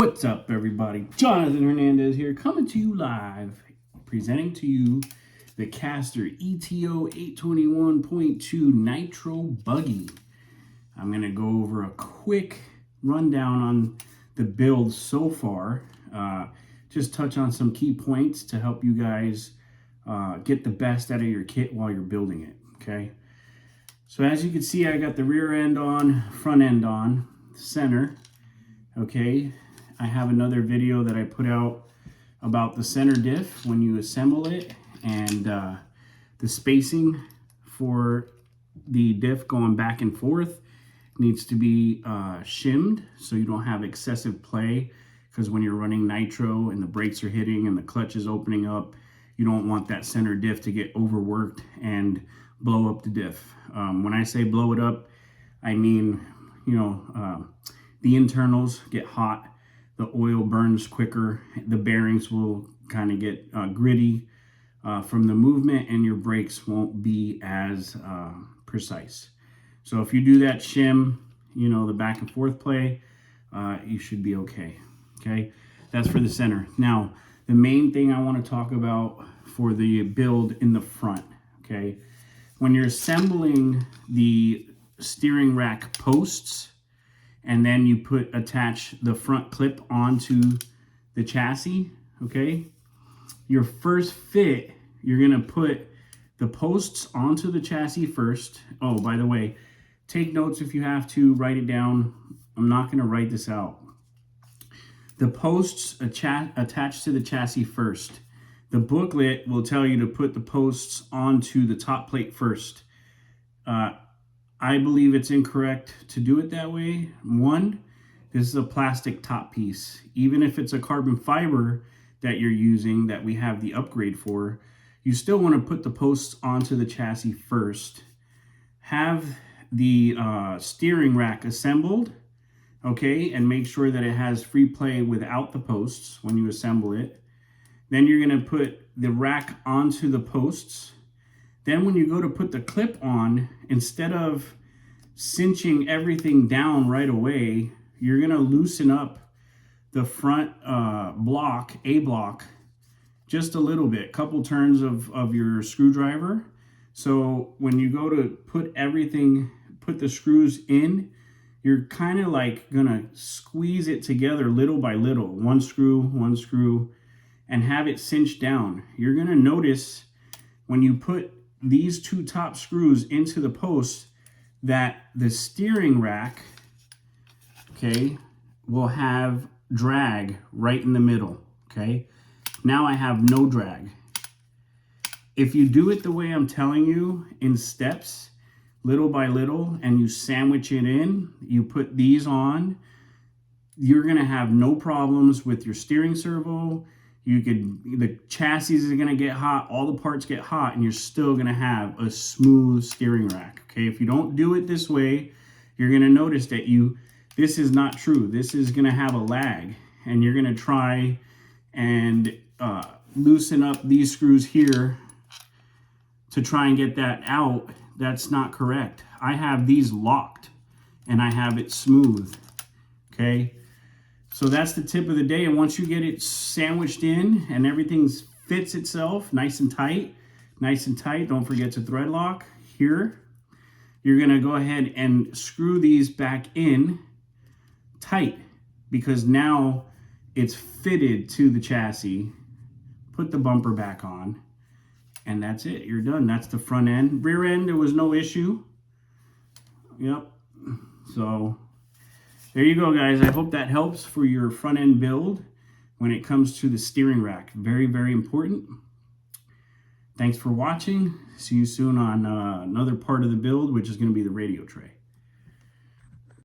What's up, everybody? Jonathan Hernandez here, coming to you live, presenting to you the Caster ETO821.2 Nitro Buggy. I'm going to go over a quick rundown on the build so far. Just touch on some key points to help you guys get the best out of your kit while you're building it, okay? So as you can see, I got the rear end on, front end on, center, okay? I have another video that I put out about the center diff when you assemble it, and the spacing for the diff going back and forth needs to be shimmed so you don't have excessive play, because when you're running nitro and the brakes are hitting and the clutch is opening up, you don't want that center diff to get overworked and blow up the diff. When I say blow it up, I mean, the internals get hot, the oil burns quicker, the bearings will kind of get gritty from the movement, and your brakes won't be as precise. So if you do that shim, the back and forth play, you should be okay. Okay, that's for the center. Now, the main thing I want to talk about for the build in the front, okay? When you're assembling the steering rack posts, and then you attach the front clip onto the chassis, okay? Your first fit, you're gonna put the posts onto the chassis first. Oh, by the way, take notes if you have to, write it down. I'm not gonna write this out. The posts attached to the chassis first. The booklet will tell you to put the posts onto the top plate first. I believe it's incorrect to do it that way. One, this is a plastic top piece. Even if it's a carbon fiber that you're using, that we have the upgrade for, you still want to put the posts onto the chassis first. Have the steering rack assembled, okay, and make sure that it has free play without the posts when you assemble it. Then you're going to put the rack onto the posts. Then when you go to put the clip on, instead of cinching everything down right away, you're gonna loosen up the front block, A block, just a little bit, couple turns of your screwdriver. So when you go to put the screws in, you're kind of like gonna squeeze it together little by little, one screw, and have it cinched down. You're gonna notice when you put these two top screws into the post that the steering rack, okay, will have drag right in the middle, okay? Now I have no drag. If you do it the way I'm telling you, in steps, little by little, and you sandwich it in, you put these on, you're gonna have no problems with your steering servo. The chassis is gonna get hot, all the parts get hot, and you're still gonna have a smooth steering rack, okay? If you don't do it this way, you're gonna notice that this is not true. This is gonna have a lag, and you're gonna try and loosen up these screws here to try and get that out. That's not correct. I have these locked, and I have it smooth, okay? So that's the tip of the day. And once you get it sandwiched in and everything fits itself nice and tight, don't forget to thread lock here. You're gonna go ahead and screw these back in tight, because now it's fitted to the chassis. Put the bumper back on, and that's it, you're done. That's the front end. Rear end, there was no issue. Yep, so there you go, guys. I hope that helps for your front end build when it comes to the steering rack. Very, very important. Thanks for watching. See you soon on another part of the build, which is going to be the radio tray.